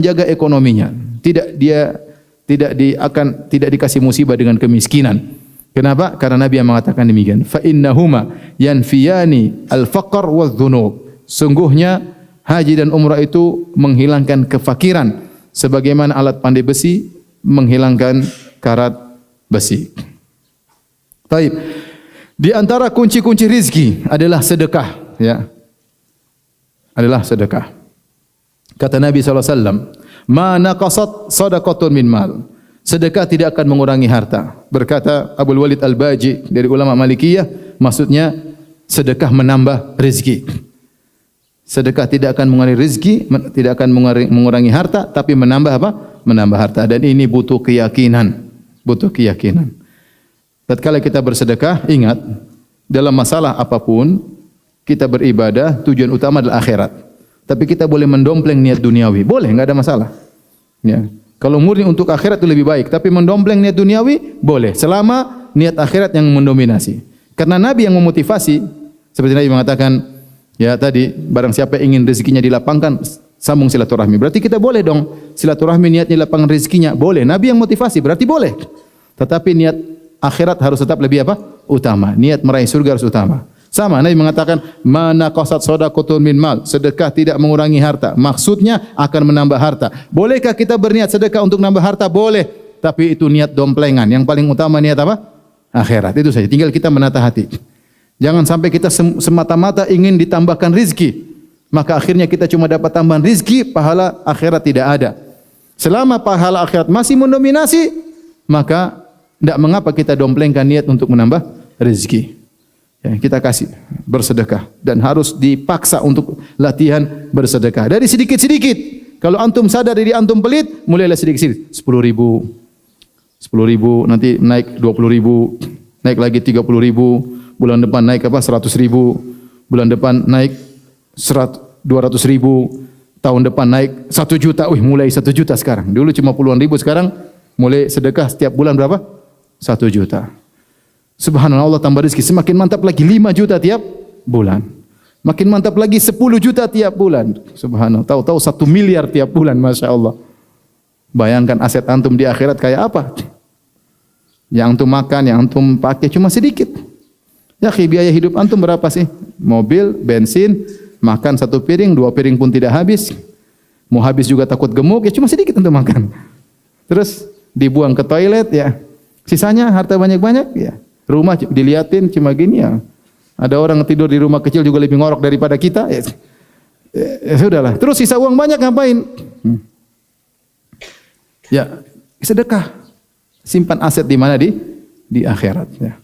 jaga ekonominya. Tidak dikasih musibah dengan kemiskinan. Kenapa? Karena Nabi yang mengatakan demikian. Fa innahuma yanfiyani al-faqr wadz-dzunub. Sungguhnya haji dan umrah itu menghilangkan kefakiran sebagaimana alat pandai besi menghilangkan karat besi. Baik. Di antara kunci-kunci rizki adalah sedekah, ya. Adalah sedekah. Kata Nabi SAW, "Ma naqasat shadaqatun min mal." Sedekah tidak akan mengurangi harta. Berkata Abdul Walid Al-Baji dari ulama Malikiyah, maksudnya sedekah menambah rezeki. Sedekah tidak akan mengurangi rezeki, tidak akan mengurangi harta, tapi menambah apa? Menambah harta. Dan ini butuh keyakinan. Butuh keyakinan. Tatkala kita bersedekah, ingat, dalam masalah apapun, kita beribadah, tujuan utama adalah akhirat. Tapi kita boleh mendompleng niat duniawi. Boleh, enggak ada masalah. Ya. Kalau murni untuk akhirat itu lebih baik, tapi mendompleng niat duniawi boleh, selama niat akhirat yang mendominasi. Karena Nabi yang memotivasi, seperti Nabi mengatakan, ya tadi, barang siapa ingin rezekinya dilapangkan, sambung silaturahmi. Berarti kita boleh dong silaturahmi niatnya dilapangkan rezekinya, boleh. Nabi yang motivasi, berarti boleh. Tetapi niat akhirat harus tetap lebih apa? Utama. Niat meraih surga harus utama. Sama, Nabi mengatakan, "Mana qasat shadaqatun min mal." Sedekah tidak mengurangi harta. Maksudnya akan menambah harta. Bolehkah kita berniat sedekah untuk menambah harta? Boleh. Tapi itu niat domplengan. Yang paling utama niat apa? Akhirat. Itu saja. Tinggal kita menata hati. Jangan sampai kita semata-mata ingin ditambahkan rizki. Maka akhirnya kita cuma dapat tambahan rizki, pahala akhirat tidak ada. Selama pahala akhirat masih mendominasi, maka tidak mengapa kita domplengkan niat untuk menambah rezeki. Ya, kita kasih bersedekah dan harus dipaksa untuk latihan bersedekah dari sedikit-sedikit. Kalau antum sadar diri antum pelit, mulailah sedikit-sedikit. 10.000, 10.000, nanti naik 20.000, naik lagi 30.000, bulan depan naik apa? 100.000, bulan depan naik 200.000, tahun depan naik 1 juta. Wih, mulai 1 juta sekarang. Dulu cuma puluhan ribu, sekarang mulai sedekah setiap bulan berapa? 1 juta. Subhanallah, Allah tambah rezeki. Semakin mantap lagi 5 juta tiap bulan. Makin mantap lagi 10 juta tiap bulan. Subhanallah, tahu-tahu 1 miliar tiap bulan, Masya Allah. Bayangkan aset antum di akhirat kayak apa? Yang antum makan, yang antum pakai cuma sedikit. Ya, biaya hidup antum berapa sih? Mobil, bensin, makan 1 piring, 2 piring pun tidak habis. Mau habis juga takut gemuk, ya cuma sedikit untuk makan. Terus dibuang ke toilet, ya. Sisanya harta banyak-banyak, ya. Rumah diliatin cuma gini, ya. Ada orang tidur di rumah kecil juga lebih ngorok daripada kita. Ya sudahlah. Terus sisa uang banyak ngapain? Ya, sedekah. Simpan aset di mana? Di akhirat. Ya.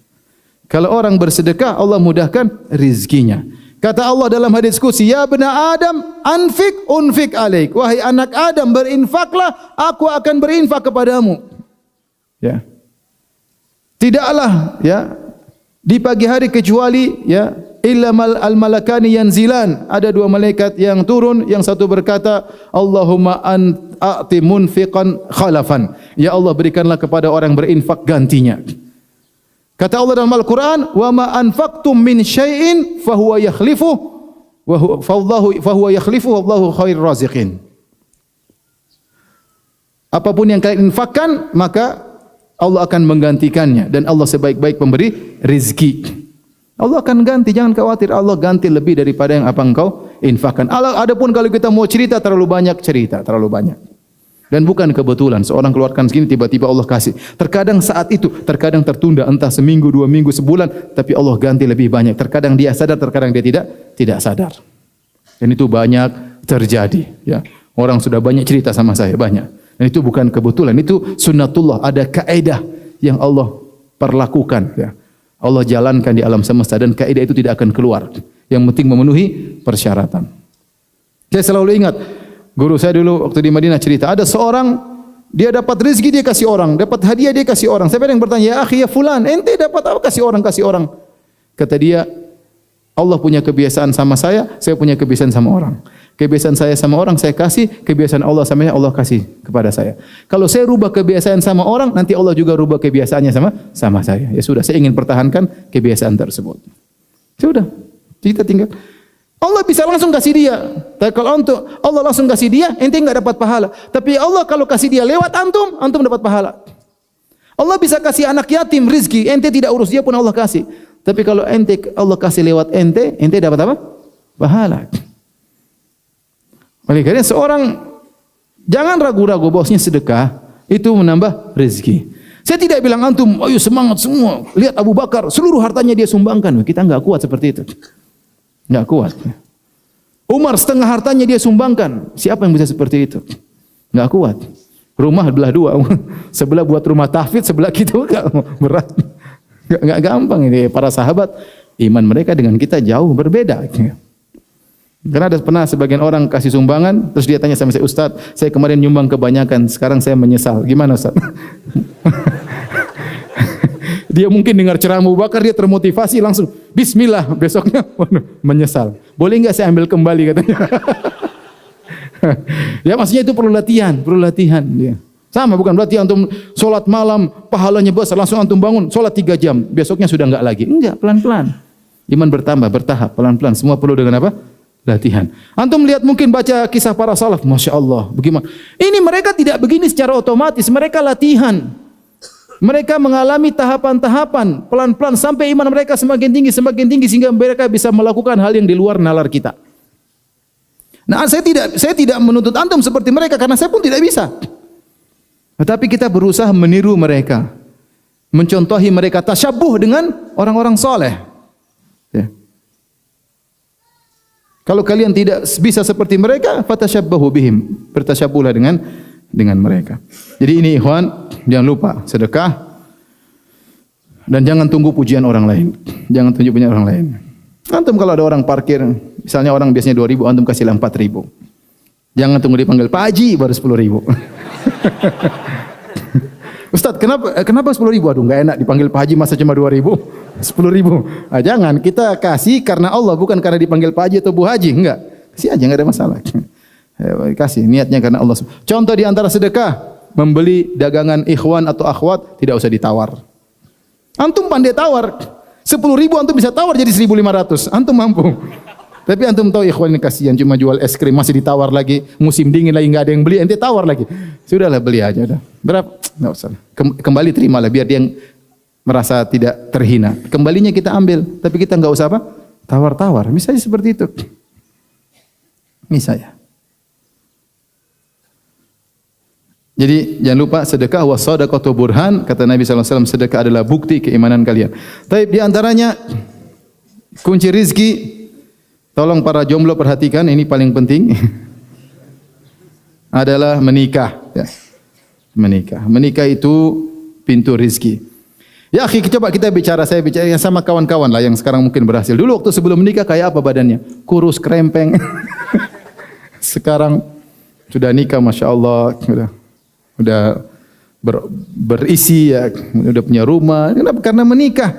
Kalau orang bersedekah, Allah mudahkan rizkinya. Kata Allah dalam hadis qudsi, "Ya bena Adam, anfik unfik alaik." Wahai anak Adam, berinfaklah, aku akan berinfak kepadamu. Ya. Tidaklah, ya, di pagi hari kecuali, ya, illa al-malakani yanzilan. Ada 2 malaikat yang turun, yang satu berkata, "Allahumma a'ti munfiqan khalafan." Ya Allah, berikanlah kepada orang berinfak gantinya. Kata Allah dalam Al-Quran, "Wa ma anfaqtum min syai'in fahuwa yakhlifuh fa huwa yakhlifuh wallahu khairur raziqin." Apapun yang kalian infakkan, maka Allah akan menggantikannya, dan Allah sebaik-baik pemberi rizki. Allah akan ganti, jangan khawatir. Allah ganti lebih daripada yang apa engkau infakkan. Adapun kalau kita mau cerita, terlalu banyak cerita, terlalu banyak. Dan bukan kebetulan seorang keluarkan segini tiba-tiba Allah kasih. Terkadang saat itu, terkadang tertunda, entah seminggu, 2 minggu, sebulan, tapi Allah ganti lebih banyak. Terkadang dia sadar, terkadang dia tidak sadar. Dan itu banyak terjadi. Ya, orang sudah banyak cerita sama saya, banyak. Dan itu bukan kebetulan, itu sunnatullah, ada kaidah yang Allah perlakukan, ya. Allah jalankan di alam semesta, dan kaidah itu tidak akan keluar. Yang penting memenuhi persyaratan. Saya selalu ingat, guru saya dulu waktu di Madinah cerita, ada seorang, dia dapat rezeki dia kasih orang, dapat hadiah dia kasih orang. Saya yang bertanya, "Ya akhi ya fulan, ente dapat apa kasih orang?" Kata dia, "Allah punya kebiasaan sama saya punya kebiasaan sama orang. Kebiasaan saya sama orang saya kasih, kebiasaan Allah Allah kasih kepada saya. Kalau saya rubah kebiasaan sama orang, nanti Allah juga rubah kebiasaannya sama saya. Ya sudah, saya ingin pertahankan kebiasaan tersebut." Sudah, kita tinggal. Allah bisa langsung kasih dia. Tapi kalau untuk Allah langsung kasih dia, ente enggak dapat pahala. Tapi Allah kalau kasih dia lewat antum, antum dapat pahala. Allah bisa kasih anak yatim rizki, ente tidak urus dia pun Allah kasih. Tapi kalau ente Allah kasih lewat ente, ente dapat apa? Pahala. Oleh karena seorang jangan ragu-ragu bahwasanya sedekah itu menambah rezeki. Saya tidak bilang antum, ayo semangat semua. Lihat Abu Bakar, seluruh hartanya dia sumbangkan. Kita enggak kuat seperti itu. Enggak kuat. Umar setengah hartanya dia sumbangkan. Siapa yang bisa seperti itu? Enggak kuat. Rumah belah dua. Sebelah buat rumah tahfidz, sebelah kita enggak berat. Enggak gampang ini. Para sahabat, iman mereka dengan kita jauh berbeda. Karena ada pernah sebagian orang kasih sumbangan, terus dia tanya sama saya, Ustaz, saya kemarin nyumbang kebanyakan, sekarang saya menyesal. Gimana Ustaz? Dia mungkin dengar ceramah Abu Bakar, dia termotivasi langsung, bismillah, besoknya menyesal. Boleh enggak saya ambil kembali katanya. Ya maksudnya itu perlu latihan. Ya. Sama bukan berarti antum sholat malam, pahalanya besar, langsung antum bangun, sholat 3 jam, besoknya sudah enggak lagi. Enggak, pelan-pelan. Iman bertambah, bertahap, pelan-pelan. Semua perlu dengan apa? Latihan. Antum lihat mungkin baca kisah para salaf, Masya Allah, bagaimana? Ini mereka tidak begini secara otomatis, mereka latihan. Mereka mengalami tahapan-tahapan, pelan-pelan sampai iman mereka semakin tinggi sehingga mereka bisa melakukan hal yang di luar nalar kita. Nah, saya tidak menuntut antum seperti mereka karena saya pun tidak bisa. Tetapi kita berusaha meniru mereka, mencontohi mereka, tasyabuh dengan orang-orang soleh. Ya. Kalau kalian tidak bisa seperti mereka, fatashabbahu bihim, bertasyabuhlah dengan mereka. Jadi ini ikhwan, jangan lupa sedekah dan jangan tunggu pujian orang lain. Jangan tunggu pujian orang lain. Antum kalau ada orang parkir, misalnya orang biasanya 2.000, antum kasihlah 4.000. Jangan tunggu dipanggil Pak Haji baru 10.000. Ustaz, kenapa 10.000? Aduh, enggak enak dipanggil Pak Haji masa cuma 2.000, 10.000. Ah, jangan, kita kasih karena Allah, bukan karena dipanggil Pak Haji atau Bu Haji, enggak. Kasih aja, enggak ada masalah. Kasih niatnya karena Allah. Contoh di antara sedekah, membeli dagangan ikhwan atau akhwat tidak usah ditawar. Antum pandai tawar. 10.000 antum bisa tawar jadi 1.500. Antum mampu. Tapi antum tahu ikhwan ini kasihan cuma jual es krim masih ditawar lagi, musim dingin lagi enggak ada yang beli, ente tawar lagi. Sudahlah beli aja udah. Berapa? Enggak usah. Kembali terimalah biar dia merasa tidak terhina. Kembalinya kita ambil, tapi kita enggak usah apa? Tawar-tawar. Misalnya seperti itu. Misalnya. Jadi jangan lupa sedekah wa shadaqatu burhan, kata Nabi sallallahu alaihi wasallam, sedekah adalah bukti keimanan kalian. Tapi di antaranya kunci rizki, tolong para jomblo perhatikan, ini paling penting. Adalah menikah, ya. Menikah itu pintu rizki. Ya akhi, coba kita bicara, saya bicara sama kawan-kawan lah yang sekarang mungkin berhasil. Dulu waktu sebelum menikah kayak apa badannya? Kurus, krempeng. Sekarang sudah nikah, Masya Allah, udah berisi ya, udah punya rumah. Kenapa? Karena menikah.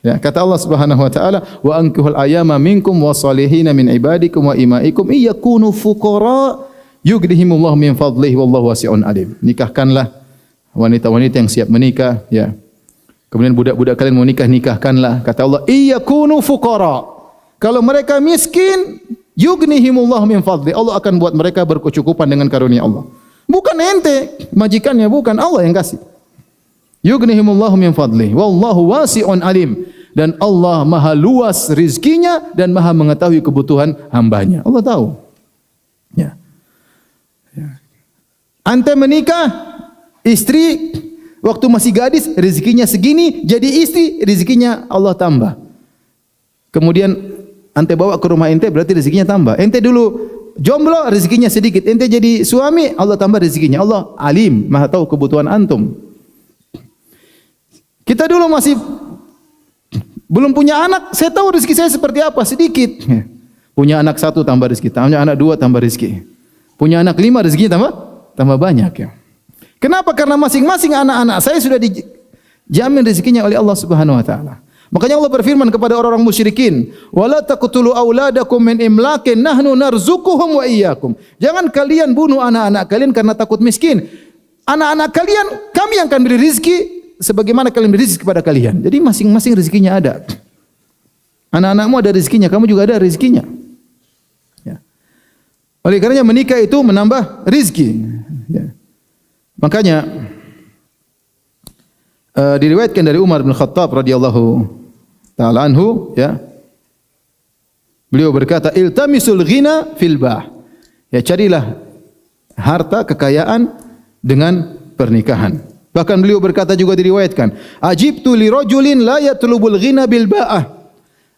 Ya, kata Allah Subhanahu wa taala, "Wa ankihul ayama minkum wassalihina min ibadikum wa imaikum iyakunu fuqara yughnihimullahu min fadlihi wallahu wasi'un alim." Nikahkanlah wanita-wanita yang siap menikah, ya. Kemudian budak-budak kalian mau nikah, nikahkanlah. Kata Allah, "Iyakunu fuqara." Kalau mereka miskin, yughnihimullahu min fadli. Allah akan buat mereka berkecukupan dengan karunia Allah. Bukan ente, majikannya bukan, Allah yang kasih. Yughnihimullahu min fadli wallahu wasi'un alim, dan Allah maha luas rizkinya dan maha mengetahui kebutuhan hambanya. Allah tahu. Ya. Ante menikah, istri waktu masih gadis rizkinya segini, jadi istri rizkinya Allah tambah. Kemudian ante bawa ke rumah ente, berarti rizkinya tambah. Ente dulu jomblo, rezekinya sedikit. Ente jadi suami, Allah tambah rezekinya. Allah alim, maha tahu kebutuhan antum. Kita dulu masih belum punya anak, saya tahu rezeki saya seperti apa, sedikit. Punya anak 1 tambah rezeki, punya anak 2 tambah rezeki. Punya anak 5 rezekinya tambah banyak ya. Kenapa? Karena masing-masing anak-anak saya sudah dijamin rezekinya oleh Allah Subhanahu wa taala. Makanya Allah berfirman kepada orang-orang musyrikin, "Wala taqtulu auladakum min imlakin nahnu narzuquhum wa iyyakum." Jangan kalian bunuh anak-anak kalian karena takut miskin. Anak-anak kalian kami yang akan beri rezeki sebagaimana kalian beri rezeki kepada kalian. Jadi masing-masing rezekinya ada. Anak-anakmu ada rezekinya, kamu juga ada rezekinya. Oleh karenanya menikah itu menambah rizki. Ya. Makanya diriwayatkan dari Umar bin Khattab radhiyallahu taala anhu, ya. Beliau berkata, "Iltamisul ghina fil bah." Ya, carilah harta kekayaan dengan pernikahan. Bahkan beliau berkata juga diriwayatkan, "Ajibtu li rajulin la yatlubul ghina bil ba'ah."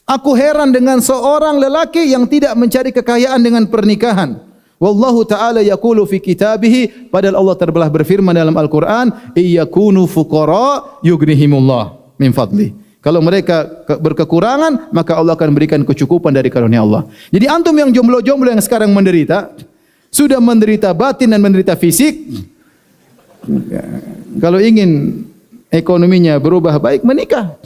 Aku heran dengan seorang lelaki yang tidak mencari kekayaan dengan pernikahan. Wallahu ta'ala yaqulu fi kitabihi, padahal Allah terbelah berfirman dalam Al-Qur'an, "Iyakunu fuqara yughnihimullah min fadli." Kalau mereka berkekurangan, maka Allah akan berikan kecukupan dari karunia Allah. Jadi antum yang jomblo-jomblo yang sekarang menderita, sudah menderita batin dan menderita fisik, kalau ingin ekonominya berubah baik, menikah.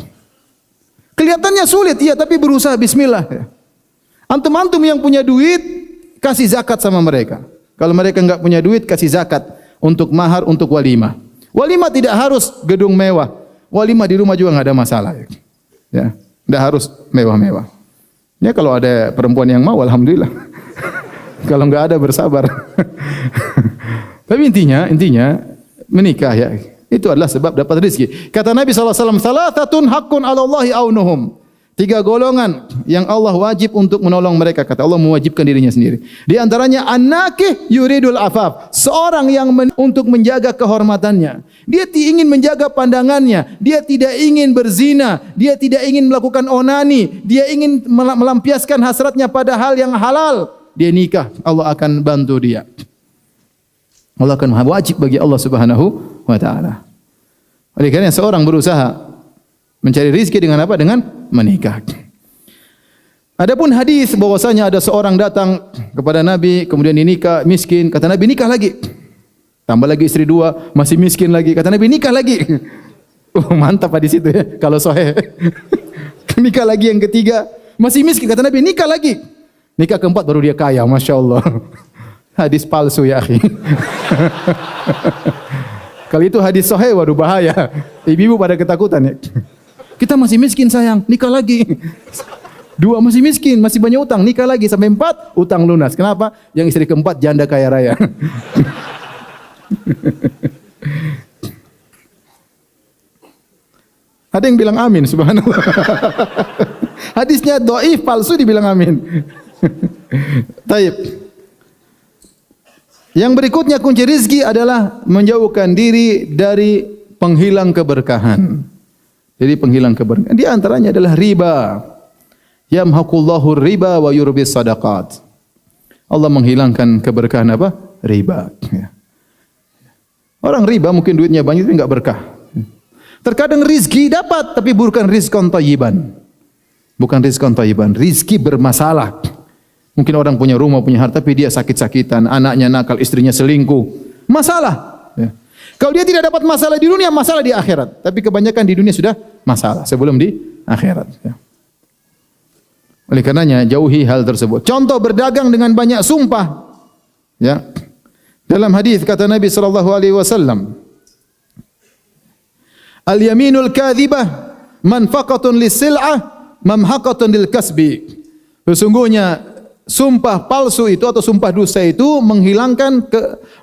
Kelihatannya sulit, iya, tapi berusaha, bismillah. Antum-antum yang punya duit, kasih zakat sama mereka. Kalau mereka enggak punya duit, kasih zakat untuk mahar, untuk walimah. Walimah tidak harus gedung mewah. Walimah di rumah juga enggak ada masalah. Ya, enggak harus mewah-mewah. Ya, kalau ada perempuan yang mau, alhamdulillah. Kalau enggak ada, bersabar. Tapi intinya menikah, ya. Itu adalah sebab dapat rezeki. Kata Nabi SAW, "Salathatun haqqun 'ala Allahi aunuhum." 3 golongan yang Allah wajib untuk menolong mereka. Kata Allah mewajibkan dirinya sendiri. Di antaranya an-nakih yuridul afaf. Seorang yang untuk menjaga kehormatannya. Dia ingin menjaga pandangannya. Dia tidak ingin berzina. Dia tidak ingin melakukan onani. Dia ingin melampiaskan hasratnya pada hal yang halal. Dia nikah. Allah akan bantu dia. Allah akan wajib bagi Allah Subhanahu wa taala. Oleh karena seorang berusaha mencari rezeki dengan apa? Dengan menikah. Adapun hadis bahwasanya ada seorang datang kepada Nabi kemudian dinikah, miskin, kata Nabi nikah lagi. Tambah lagi istri 2, masih miskin lagi. Kata Nabi nikah lagi. Oh, mantap hadis itu ya kalau sahih. Nikah lagi yang ketiga, masih miskin, kata Nabi nikah lagi. Nikah keempat baru dia kaya, masya-Allah. Hadis palsu ya akhi. Kalau itu hadis sahih, waduh bahaya. Ibu-ibu pada ketakutan ya. Kita masih miskin sayang, nikah lagi. 2 masih miskin, masih banyak utang, nikah lagi sampai 4 utang lunas. Kenapa? Yang istri keempat janda kaya raya. Ada yang bilang amin, subhanallah. Hadisnya dhaif, palsu dibilang amin. Taib. Yang berikutnya kunci rizki adalah menjauhkan diri dari penghilang keberkahan. Jadi penghilang keberkahan. Di antaranya adalah riba. Yamhaqullahu riba wa yurbis sadaqat. Allah menghilangkan keberkahan apa? Riba. Orang riba mungkin duitnya banyak tapi enggak berkah. Terkadang rizki dapat tapi bukan rizqan thayyiban. Bukan rizqan thayyiban, rizki bermasalah. Mungkin orang punya rumah, punya harta, tapi dia sakit-sakitan, anaknya nakal, istrinya selingkuh. Masalah. Ya. Kalau dia tidak dapat masalah di dunia, masalah di akhirat. Tapi kebanyakan di dunia sudah masalah sebelum di akhirat. Ya. Oleh karenanya jauhi hal tersebut. Contoh berdagang dengan banyak sumpah. Ya. Dalam hadis kata Nabi SAW, "Al-yaminul kadhibah manfaqatun lis-sil'ah mamhaqatun lil-kasbi." Sesungguhnya sumpah palsu itu atau sumpah dusta itu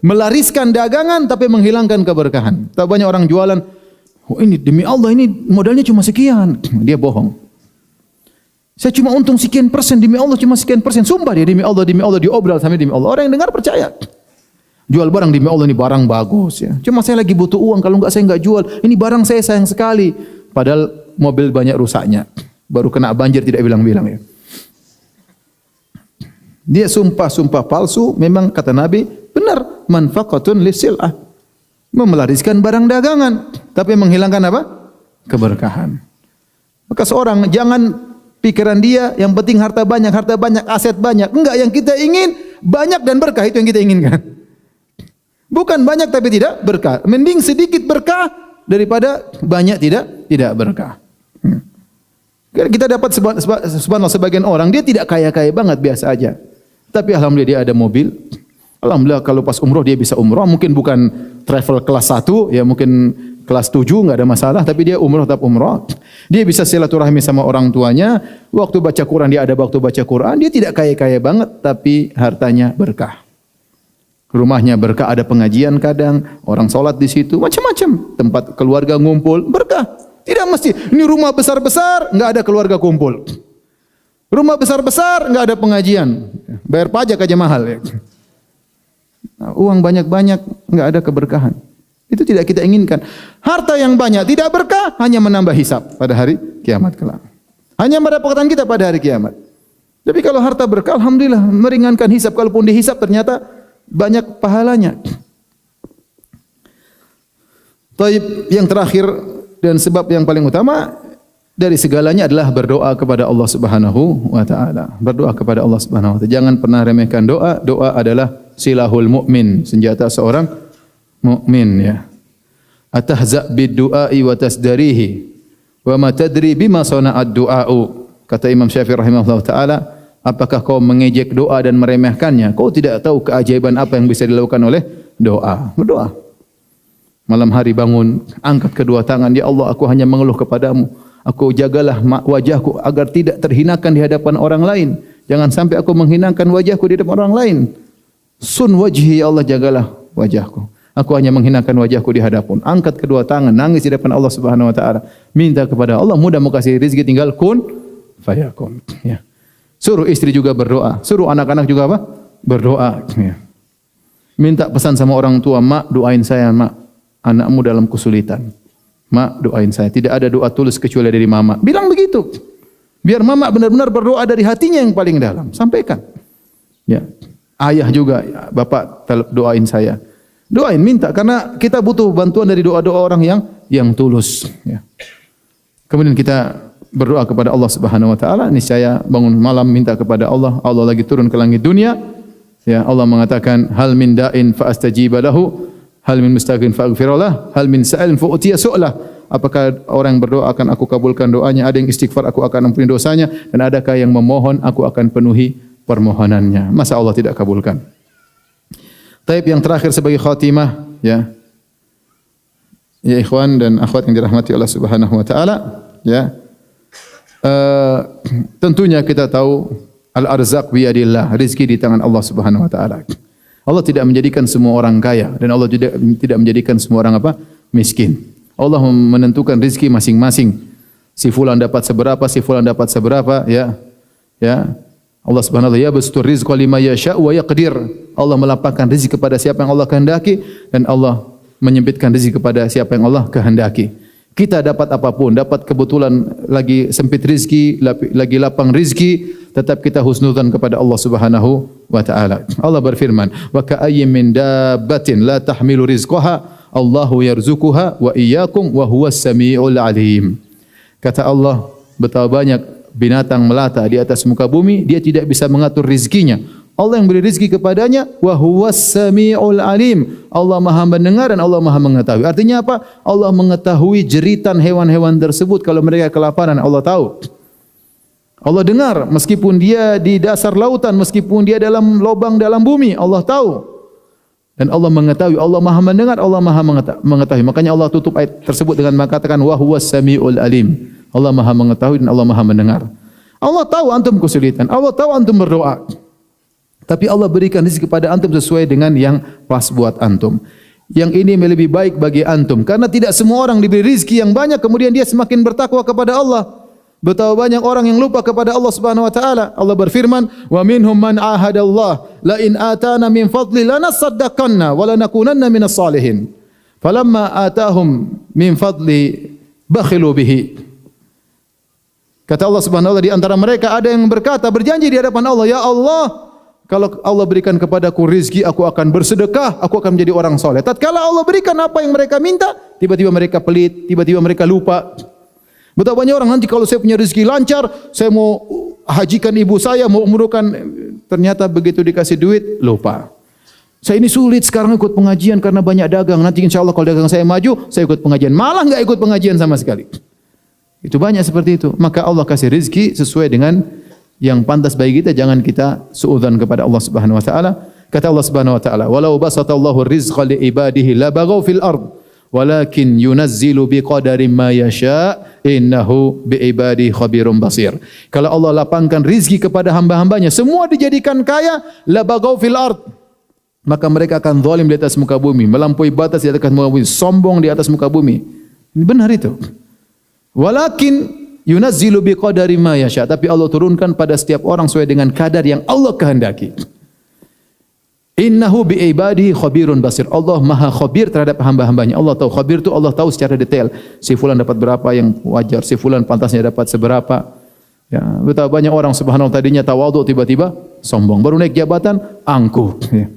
melariskan dagangan tapi menghilangkan keberkahan. Tak banyak orang jualan, oh ini demi Allah ini modalnya cuma sekian, dia bohong. Saya cuma untung sekian persen, demi Allah cuma sekian persen. Sumpah dia demi Allah diobral sampai demi Allah. Orang yang dengar percaya. Jual barang demi Allah, ini barang bagus ya. Cuma saya lagi butuh uang, kalau enggak saya enggak jual. Ini barang saya sayang sekali. Padahal mobil banyak rusaknya. Baru kena banjir tidak bilang-bilang ya. Dia sumpah palsu, memang kata Nabi, benar, manfaqatun lisil'ah. Memelariskan barang dagangan, tapi menghilangkan apa? Keberkahan. Maka seorang jangan pikiran dia yang penting harta banyak, aset banyak. Enggak, yang kita ingin banyak dan berkah, itu yang kita inginkan. Bukan banyak tapi tidak berkah. Mending sedikit berkah daripada banyak tidak berkah. Kita dapat subhanallah sebagian orang dia tidak kaya-kaya banget, biasa aja. Tapi alhamdulillah dia ada mobil. Alhamdulillah kalau pas umroh dia bisa umroh, mungkin bukan travel kelas 1, ya mungkin kelas 7 enggak ada masalah, tapi dia umrah tetap umrah. Dia bisa silaturahmi sama orang tuanya, waktu baca Quran dia ada waktu baca Quran, dia tidak kaya-kaya banget tapi hartanya berkah. Rumahnya berkah, ada pengajian kadang, orang sholat di situ, macam-macam. Tempat keluarga ngumpul, berkah. Tidak mesti, ini rumah besar-besar, enggak ada keluarga kumpul. Rumah besar-besar, enggak ada pengajian. Bayar pajak aja mahal. Ya. Nah, uang banyak-banyak, enggak ada keberkahan. Itu tidak kita inginkan. Harta yang banyak tidak berkah, hanya menambah hisab pada hari kiamat kelak. Hanya mendapatkan kita pada hari kiamat. Tapi kalau harta berkah, alhamdulillah, meringankan hisab. Kalaupun dihisab ternyata banyak pahalanya. Taib, yang terakhir dan sebab yang paling utama dari segalanya adalah berdoa kepada Allah Subhanahu wa taala. Berdoa kepada Allah Subhanahu wa taala. Jangan pernah remehkan doa. Doa adalah silahul mukmin, senjata seorang mukmin ya. Atahza bid-du'ai wa tasdarihi wa ma tadri bima sana'ad du'a'u. Kata Imam Syafi'i rahimahullah taala, apakah kau mengejek doa dan meremehkannya? Kau tidak tahu keajaiban apa yang bisa dilakukan oleh doa. Berdoa. Malam hari bangun, angkat kedua tangan, ya Allah, aku hanya mengeluh kepadamu. Aku jagalah wajahku agar tidak terhinakan di hadapan orang lain. Jangan sampai aku menghinakan wajahku di hadapan orang lain. Sun wajhi, ya Allah, jagalah wajahku. Aku hanya menghinakan wajahku di hadapan. Angkat kedua tangan, nangis di depan Allah Subhanahu wa taala. Minta kepada Allah, mudah mau kasih rezeki, tinggal kun fayakun. Ya. Suruh istri juga berdoa, suruh anak-anak juga apa? Berdoa. Ya. Minta pesan sama orang tua, mak doain saya, mak, anakmu dalam kesulitan. Mak doain saya. Tidak ada doa tulus kecuali dari mama. Bilang begitu. Biar mama benar-benar berdoa dari hatinya yang paling dalam. Sampaikan. Ya. Ayah juga, ya, bapak doain saya. Doain, minta, karena kita butuh bantuan dari doa-doa orang yang tulus. Ya. Kemudian kita berdoa kepada Allah Subhanahu wa taala, niscaya bangun malam minta kepada Allah, Allah lagi turun ke langit dunia. Ya, Allah mengatakan, hal min da'in fa astajiba lahu, hal min mustaghin fa aghfirlah, hal min sa'ilin fa utiya su'lah. Apakah orang yang berdoa akan aku kabulkan doanya, ada yang istighfar aku akan ampuni dosanya, dan adakah yang memohon aku akan penuhi permohonannya. Masa Allah tidak kabulkan? Taib, yang terakhir sebagai khatimah, ya. Ya ikhwan dan akhwat yang dirahmati Allah Subhanahu wa taala, ya. Tentunya kita tahu al-arzaq biyadillah, rezeki di tangan Allah Subhanahu wa taala. Allah tidak menjadikan semua orang kaya dan Allah tidak menjadikan semua orang apa? Miskin. Allah menentukan rezeki masing-masing. Si fulan dapat seberapa, si fulan dapat seberapa, ya. Ya. Allah Subhanahu wa taala yabsutur rizqa liman yasha' wa yaqdir. Allah melapangkan rezeki kepada siapa yang Allah kehendaki dan Allah menyempitkan rezeki kepada siapa yang Allah kehendaki. Kita dapat apapun, dapat kebetulan lagi sempit rezeki, lagi lapang rezeki, tetap kita husnudzan kepada Allah Subhanahu wa taala. Allah berfirman, "Wa ka'ayyin min dabbatin la tahmilu rizqaha, Allahu yarzuquha wa iyyakum wa huwas samiul alim." Kata Allah, betapa banyak binatang melata di atas muka bumi, dia tidak bisa mengatur rezekinya. Allah yang beri rezeki kepadanya, wa huwas samiul alim. Allah Maha mendengar dan Allah Maha mengetahui. Artinya apa? Allah mengetahui jeritan hewan-hewan tersebut kalau mereka kelaparan, Allah tahu. Allah dengar meskipun dia di dasar lautan, meskipun dia dalam lubang dalam bumi, Allah tahu. Dan Allah mengetahui, Allah Maha mendengar, Allah Maha mengetahui. Makanya Allah tutup ayat tersebut dengan mengatakan wa huwas samiul alim. Allah Maha mengetahui dan Allah Maha mendengar. Allah tahu antum kesulitan, Allah tahu antum berdoa. Tapi Allah berikan rezeki kepada antum sesuai dengan yang pas buat antum. Yang ini lebih baik bagi antum. Karena tidak semua orang diberi rezeki yang banyak kemudian dia semakin bertakwa kepada Allah. Betapa banyak orang yang lupa kepada Allah Subhanahu wa taala. Allah berfirman, "Wa minhum man ahadallah la in atana min fadli lanasaddaqanna wa lanakunanna minas salihin. Falamma atahum min fadli bakhilu bihi." Kata Allah Subhanahu wa taala, di antara mereka ada yang berkata, berjanji di hadapan Allah, "Ya Allah, kalau Allah berikan kepadaku rezeki, aku akan bersedekah, aku akan menjadi orang soleh." Tatkala Allah berikan apa yang mereka minta, tiba-tiba mereka pelit, tiba-tiba mereka lupa. Betapa banyak orang nanti kalau saya punya rezeki lancar, saya mau hajikan ibu saya, mau umrohkan, ternyata begitu dikasih duit, lupa. Saya ini sulit sekarang ikut pengajian karena banyak dagang. Nanti insya Allah kalau dagang saya maju, saya ikut pengajian. Malah enggak ikut pengajian sama sekali. Itu banyak seperti itu. Maka Allah kasih rezeki sesuai dengan yang pantas bagi kita, jangan kita suudzon kepada Allah Subhanahu wa taala. Kata Allah Subhanahu wa taala, "Walau basatallahu rizqa li ibadihi la baghaw fil ard, walakin yunazzilu biqadari ma yasha innahu biibadi khabirum basir. Kalau Allah lapangkan rizki kepada hamba-hambanya, semua dijadikan kaya, la bagaw fil ard, maka mereka akan zalim di atas muka bumi, melampaui batas di atas muka bumi, sombong di atas muka bumi. Ini benar itu. Walakin yunazzilu biqadari ma yasha, tapi Allah turunkan pada setiap orang sesuai dengan kadar yang Allah kehendaki. Innahu bi ibadihi khabirun basir. Allah maha khabir terhadap hamba-hambanya. Allah tahu, khabir itu Allah tahu secara detail. Si fulan dapat berapa yang wajar, si fulan pantasnya dapat seberapa. Ya, betapa banyak orang subhanallah tadinya tawadhu tiba-tiba sombong. Baru naik jabatan angkuh. Ya.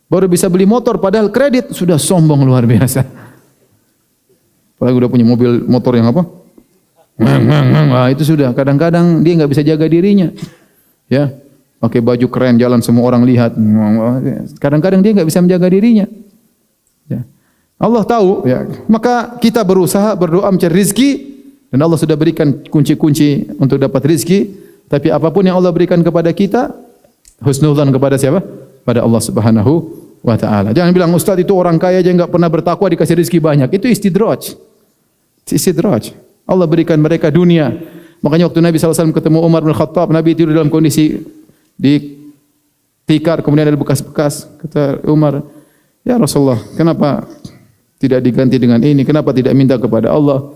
Baru bisa beli motor padahal kredit sudah sombong luar biasa. Apalagi udah punya mobil motor yang apa? Nah, itu sudah kadang-kadang dia enggak bisa jaga dirinya. Ya. Pakai baju keren, jalan semua orang lihat. Kadang-kadang dia enggak bisa menjaga dirinya. Ya. Allah tahu, ya. Maka kita berusaha berdoa mencari rezeki dan Allah sudah berikan kunci-kunci untuk dapat rezeki. Tapi apapun yang Allah berikan kepada kita, husnudzan kepada siapa? Pada Allah Subhanahu wa taala. Jangan bilang ustaz itu orang kaya aja enggak pernah bertakwa dikasih rezeki banyak. Itu istidraj. Istidraj. Allah berikan mereka dunia. Makanya waktu Nabi SAW ketemu Umar bin Khattab, Nabi tidur dalam kondisi di tikar, kemudian ada bekas-bekas. Kata Umar, ya Rasulullah, kenapa tidak diganti dengan ini? Kenapa tidak minta kepada Allah?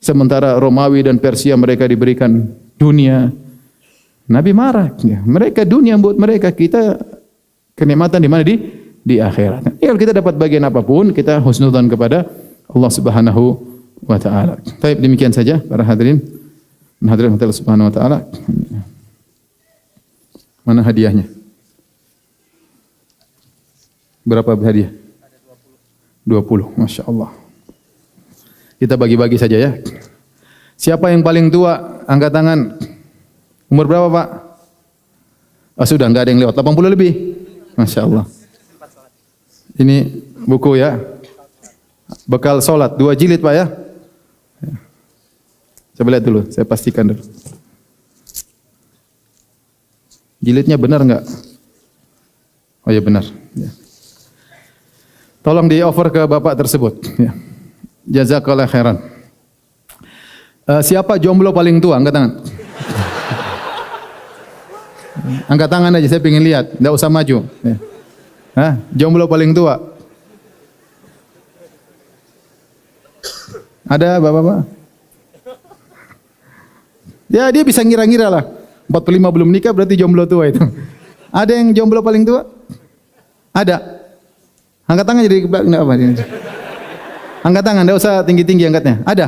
Sementara Romawi dan Persia mereka diberikan dunia. Nabi marah. Ya, mereka dunia buat mereka, kita kenikmatan di mana? Di akhirat. Ya, kalau kita dapat bagian apapun, kita husnudzan kepada Allah Subhanahu wa taala. Baik, demikian saja para hadirin. Hadirin Allah Subhanahu wa taala. Mana hadiahnya? Berapa hadiah? Ada 20. 20, Masya Allah. Kita bagi-bagi saja ya. Siapa yang paling tua? Angkat tangan. Umur berapa Pak? Oh, sudah, enggak ada yang lewat. 80 lebih. Masya Allah. Ini buku ya. Bekal sholat. 2 jilid Pak ya. Coba lihat dulu. Saya pastikan dulu. Jilidnya benar enggak? Oh ya benar. Ya. Tolong di-offer ke bapak tersebut. Ya. Jazakallah khairan. Siapa jomblo paling tua? Angkat tangan. Angkat tangan aja, saya pengen lihat. Enggak usah maju. Ya. Hah? Jomblo paling tua? Ada bapak-bapak? Ya dia bisa ngira-ngira lah. 45 belum nikah berarti jomblo tua itu. Ada yang jomblo paling tua? Ada. Angkat tangan jadi enggak apa ini. Angkat tangan, enggak usah tinggi-tinggi angkatnya. Ada.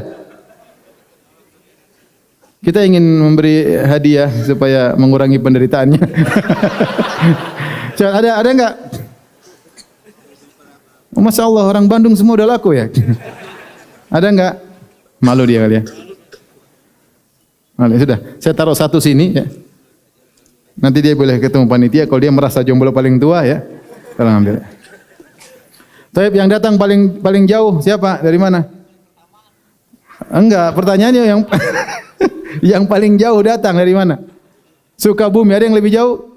Kita ingin memberi hadiah supaya mengurangi penderitaannya. Coba ada enggak? Oh, Masya Allah, orang Bandung semua udah laku ya. Ada enggak? Malu dia kali ya. Malu, sudah, saya taruh satu sini ya. Nanti dia boleh ketemu panitia kalau dia merasa jomblo paling tua ya. Tolong ambil. Tapi yang datang paling jauh siapa? Dari mana? Enggak, pertanyaannya yang yang paling jauh datang dari mana? Sukabumi, ada yang lebih jauh?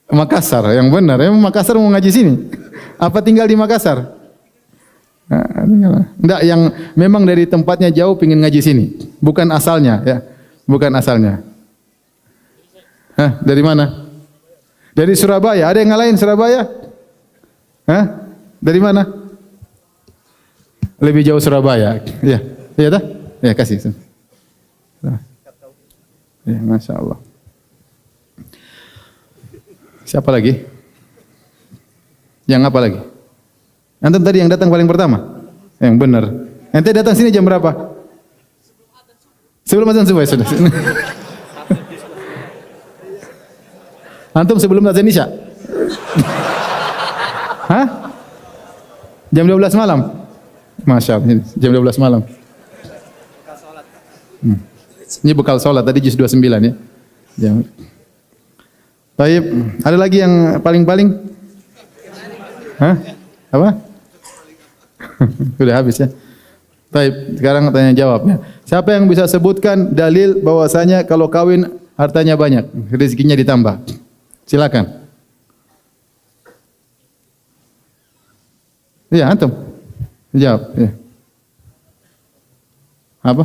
Makassar, yang benar. Emang Makassar mau ngaji sini? Apa tinggal di Makassar? Enggak, yang memang dari tempatnya jauh pingin ngaji sini. Bukan asalnya ya. Bukan asalnya. Hah, dari mana? Dari Surabaya. Ada yang ngalahin Surabaya? Hah? Dari mana? Lebih jauh Surabaya. Iya. Iya dah? Ya, kasih. Ya, Masya Allah. Siapa lagi? Yang apa lagi? Antum tadi yang datang paling pertama? Yang benar. Ente datang sini jam berapa? Sebelum azan subuh sudah. Antum sebelum azan Isya? Hah? Jam 12 malam? Masya Allah, jam 12 malam. Ini bekal sholat, tadi juz 29 ya. Jam. Baik, ada lagi yang paling-paling? Hah? Apa? Sudah habis ya. Baik, sekarang tanya jawab ya. Siapa yang bisa sebutkan dalil bahwasanya kalau kawin hartanya banyak, rezekinya ditambah? Silakan. Iya, antum. Jawab, ya. Apa?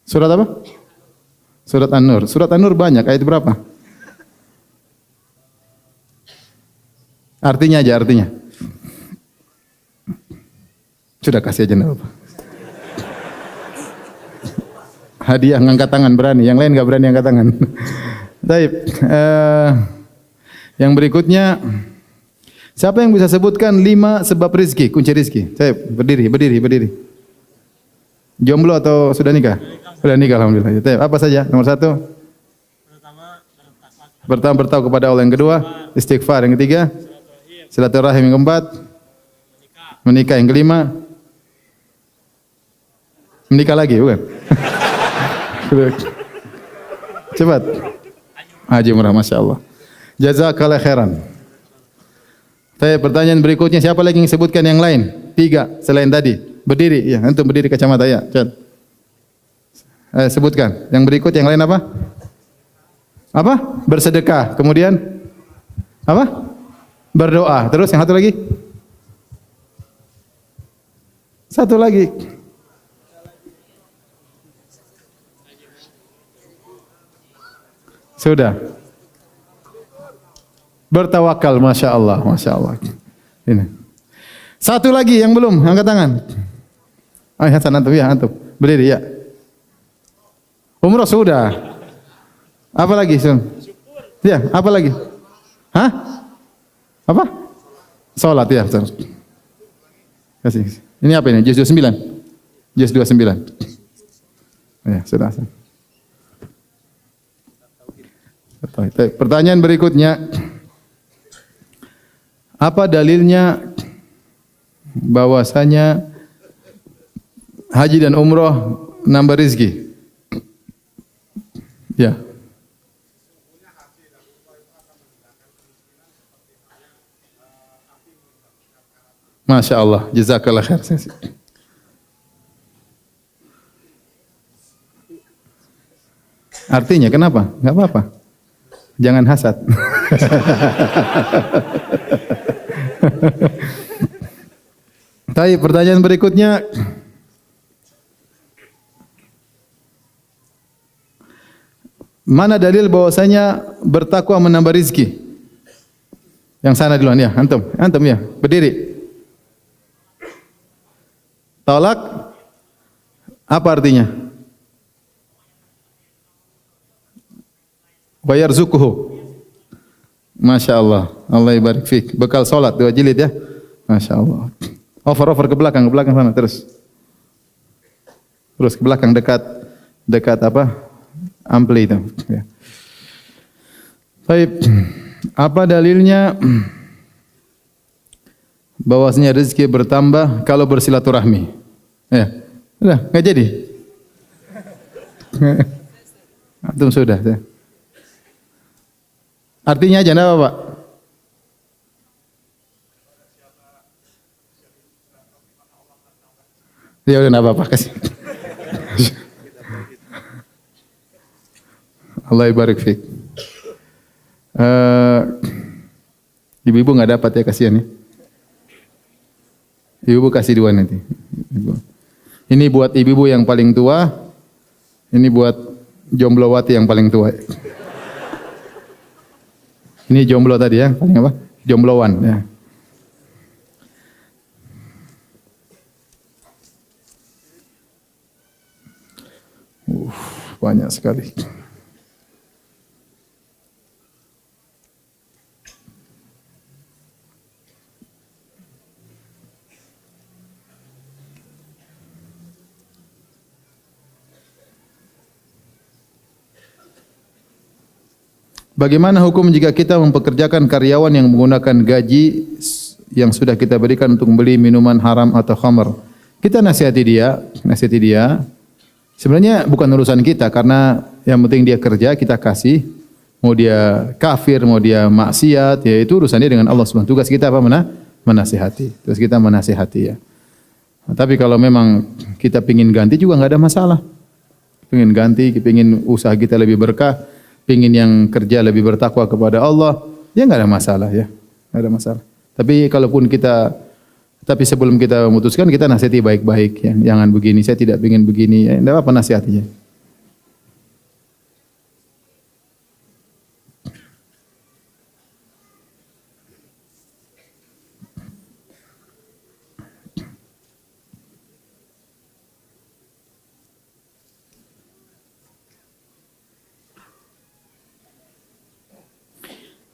Surat apa? Surat An-Nur. Surat An-Nur banyak, ayat berapa? Artinya aja, artinya. Sudah kasih aja enggak apa. Hadiah ngangkat tangan berani, yang lain enggak berani angkat tangan. Baik, yang berikutnya, siapa yang bisa sebutkan 5 sebab rizki, kunci rizki? Saya berdiri. Jomblo atau sudah nikah? Sudah nikah, alhamdulillah. Apa saja? Nomor 1? Pertama bertakwa kepada Allah. Yang kedua, istighfar. Yang ketiga, silaturahim. Yang keempat, menikah. Yang kelima, menikah lagi, bukan? Cepat. Haji umrah, masya Allah. Jazakallah khairan. Pertanyaan berikutnya, siapa lagi yang sebutkan yang lain? 3 selain tadi. Berdiri, ya. Antum berdiri kacamata, ya. Sebutkan. Yang berikut yang lain apa? Apa? Bersedekah. Kemudian apa? Berdoa. Terus yang satu lagi? Satu lagi. Sudah. Bertawakal, masya Allah, masya Allah. Ini. Satu lagi yang belum, angkat tangan. Ayo Hasan, antum ya, antum. Berdiri ya. Umrah sudah. Apa lagi, Sun? Ya, apa lagi? Hah? Apa? Salat ya, Sun. Kasih. Ini apa ini? Juz 29. Juz 29. Ya, sudah. Pertanyaan berikutnya, apa dalilnya bahwasanya haji dan umroh nambah rezeki? Ya. Masya Allah, jazakallah khair. Artinya kenapa? Enggak apa-apa. Jangan hasad. Baik, pertanyaan berikutnya. Mana dalil bahwasanya bertakwa menambah rezeki? Yang sana duluan ya, antum ya, berdiri. Tolak apa artinya? Bayar zukuhu. Masya Allah. Allah ibarik fiik. Bekal solat 2 jilid ya. Masya Allah. Over ke belakang sana terus. Terus ke belakang dekat apa? Ampli itu. Ya. Baik. Apa dalilnya bahwasanya rezeki bertambah kalau bersilaturahmi? Ya. Sudah, enggak jadi. Antum sudah ya. Artinya aja enggak apa, Pak? Ya udah enggak apa-apa, kasih. Allah ibarik fiik. Ibu-ibu enggak dapat ya, kasihan ya. Ibu kasih 2 nanti. Ini buat ibu-ibu yang paling tua. Ini buat jomblowati yang paling tua. Ini jomblo tadi ya, paling apa? Jomblowan ya. Banyak sekali. Bagaimana hukum jika kita mempekerjakan karyawan yang menggunakan gaji yang sudah kita berikan untuk membeli minuman haram atau khamr? Kita nasihati dia. Sebenarnya bukan urusan kita, karena yang penting dia kerja, kita kasih. Mau dia kafir, mau dia maksiat, ya itu urusannya dengan Allah Subhanahu. Tugas kita apa? Menasihati. Terus kita menasihati ya. Nah, tapi kalau memang kita pingin ganti juga enggak ada masalah. Pingin ganti, pingin usaha kita lebih berkah, pingin yang kerja lebih bertakwa kepada Allah, ya enggak ada masalah ya. Enggak ada masalah. Tapi sebelum kita memutuskan, kita nasihati baik-baik ya. Jangan begini, saya tidak ingin begini. Ya, enggak apa nasihatinya.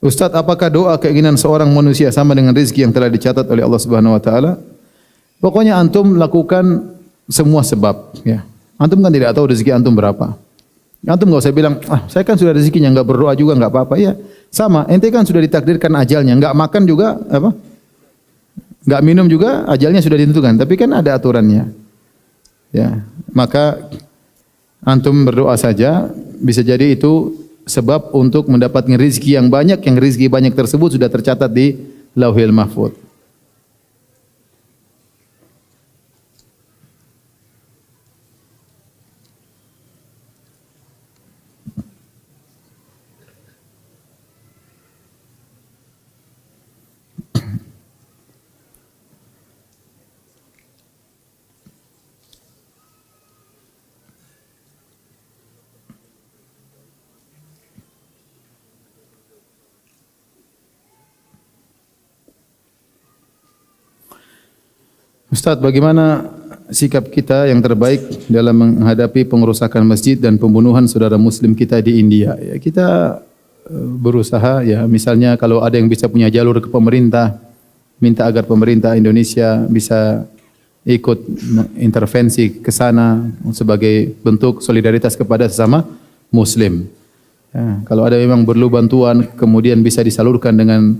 Ustaz, apakah doa keinginan seorang manusia sama dengan rezeki yang telah dicatat oleh Allah Subhanahu wa taala? Pokoknya antum lakukan semua sebab ya. Antum kan tidak tahu rezeki antum berapa. Antum enggak usah bilang, saya kan sudah rezekinya, enggak berdoa juga enggak apa-apa ya. Sama, ente kan sudah ditakdirkan ajalnya, enggak makan juga apa? Enggak minum juga ajalnya sudah ditentukan, tapi kan ada aturannya. Ya, maka antum berdoa saja, bisa jadi itu sebab untuk mendapatkan rezeki yang banyak, yang rezeki banyak tersebut sudah tercatat di Lauhil Mahfuz. Ustaz, bagaimana sikap kita yang terbaik dalam menghadapi pengerusakan masjid dan pembunuhan saudara muslim kita di India? Ya, kita berusaha ya, misalnya kalau ada yang bisa punya jalur ke pemerintah, minta agar pemerintah Indonesia bisa ikut intervensi ke sana sebagai bentuk solidaritas kepada sesama muslim. Ya, kalau ada memang perlu bantuan kemudian bisa disalurkan dengan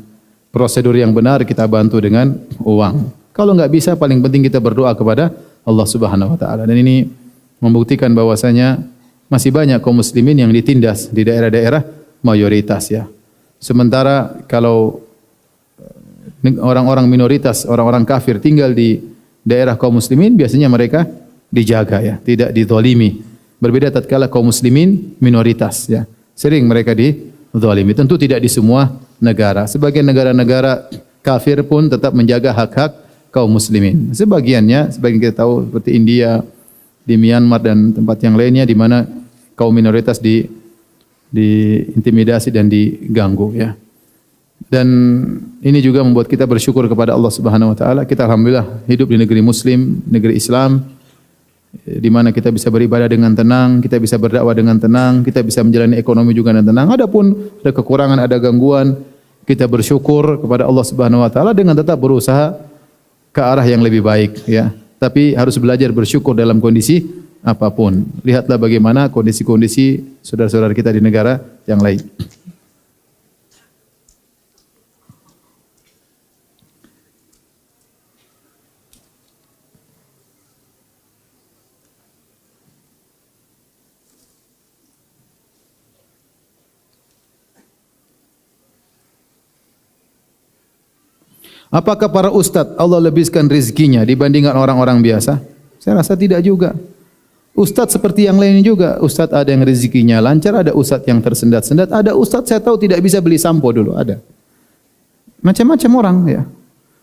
prosedur yang benar, kita bantu dengan uang. Kalau enggak bisa, paling penting kita berdoa kepada Allah Subhanahu wa taala. Dan ini membuktikan bahwasanya masih banyak kaum muslimin yang ditindas di daerah-daerah mayoritas ya. Sementara kalau orang-orang minoritas, orang-orang kafir tinggal di daerah kaum muslimin, biasanya mereka dijaga ya, tidak dizalimi. Berbeda tatkala kaum muslimin minoritas ya. Sering mereka dizalimi. Tentu tidak di semua negara. Sebagian negara-negara kafir pun tetap menjaga hak-hak kaum muslimin. Sebagian kita tahu seperti India, di Myanmar dan tempat yang lainnya di mana kaum minoritas diintimidasi dan diganggu ya. Dan ini juga membuat kita bersyukur kepada Allah Subhanahu wa taala. Kita alhamdulillah hidup di negeri muslim, negeri Islam di mana kita bisa beribadah dengan tenang, kita bisa berdakwah dengan tenang, kita bisa menjalani ekonomi juga dengan tenang. Adapun ada kekurangan, ada gangguan, kita bersyukur kepada Allah Subhanahu wa taala dengan tetap berusaha ke arah yang lebih baik ya. Tapi harus belajar bersyukur dalam kondisi apapun. Lihatlah bagaimana kondisi-kondisi saudara-saudara kita di negara yang lain. Apakah para ustadz Allah lebihkan rezekinya dibandingkan orang-orang biasa? Saya rasa tidak juga. Ustadz seperti yang lain juga. Ustadz ada yang rezekinya lancar, ada ustadz yang tersendat-sendat, ada ustadz saya tahu tidak bisa beli sampo dulu, ada. Macam-macam orang ya.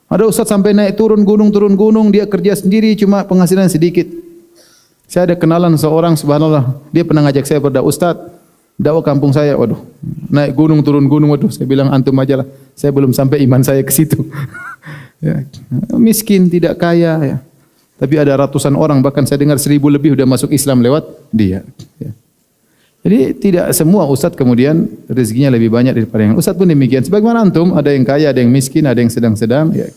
Ada ustadz sampai naik turun gunung, dia kerja sendiri cuma penghasilan sedikit. Saya ada kenalan seorang, subhanallah, dia pernah ngajak saya berdakwah, ustadz, dakwah kampung saya, waduh, naik gunung turun gunung, waduh, saya bilang antum aja lah. Saya belum sampai iman saya ke situ. Ya, miskin, tidak kaya ya. Tapi ada ratusan orang, bahkan saya dengar 1000 lebih sudah masuk Islam lewat dia. Ya. Jadi tidak semua ustadz kemudian rezekinya lebih banyak daripada yang ustadz pun demikian. Sebagaimana antum, ada yang kaya, ada yang miskin, ada yang sedang-sedang. Ya.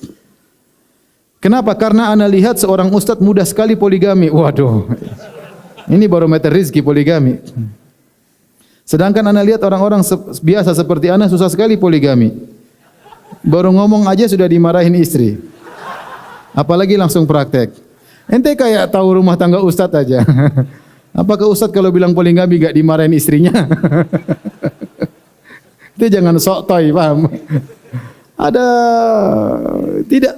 Kenapa? Karena ana lihat seorang ustadz mudah sekali poligami. Waduh, ini barometer rezeki poligami. Sedangkan ana lihat orang-orang biasa seperti ana susah sekali poligami. Baru ngomong aja sudah dimarahin istri. Apalagi langsung praktek. Ente kayak tahu rumah tangga ustadz aja. Apakah ustadz kalau bilang poligami gak dimarahin istrinya? Itu jangan sok toy, paham? Ada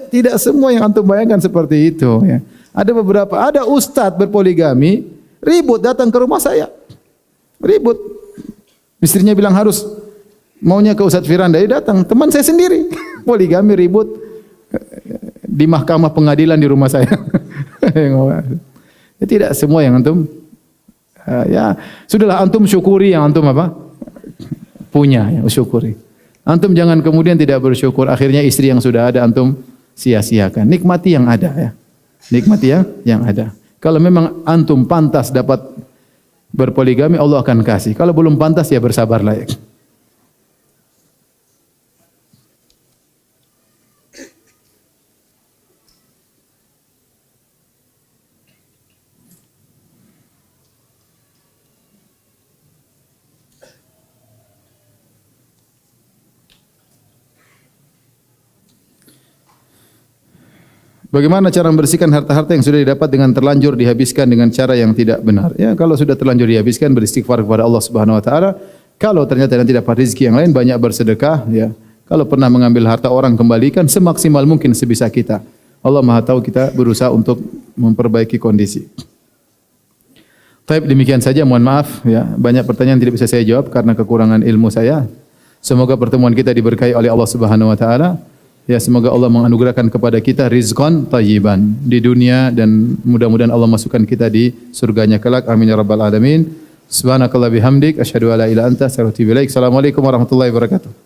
tidak semua yang antum bayangkan seperti itu ya. Ada ustadz berpoligami, ribut datang ke rumah saya. Ribut. Istrinya bilang harus maunya ke Ustadz Firanda, datang teman saya sendiri. Poligami ribut di mahkamah pengadilan di rumah saya. Ya, tidak semua yang antum ya sudahlah antum syukuri yang antum apa? Punya, ya, syukuri. Antum jangan kemudian tidak bersyukur akhirnya istri yang sudah ada antum sia-siakan. Nikmati yang ada ya. Nikmati yang ada. Kalau memang antum pantas dapat berpoligami Allah akan kasih. Kalau belum pantas ya bersabarlah ya. Bagaimana cara membersihkan harta-harta yang sudah didapat dengan terlanjur dihabiskan dengan cara yang tidak benar? Ya, kalau sudah terlanjur dihabiskan beristighfar kepada Allah Subhanahu wa taala. Kalau ternyata nanti dapat rezeki yang lain banyak bersedekah ya. Kalau pernah mengambil harta orang kembalikan semaksimal mungkin sebisa kita. Allah Maha tahu kita berusaha untuk memperbaiki kondisi. Baik, demikian saja, mohon maaf ya. Banyak pertanyaan tidak bisa saya jawab karena kekurangan ilmu saya. Semoga pertemuan kita diberkahi oleh Allah Subhanahu wa taala. Ya, semoga Allah menganugerahkan kepada kita rizqan thayyiban di dunia dan mudah-mudahan Allah masukkan kita di surganya kelak. Amin ya rabbal alamin. Subhanakallah bihamdik asyhadu an la ilaha illa anta astaghfiruka wa atubu ilaik. Assalamualaikum warahmatullahi wabarakatuh.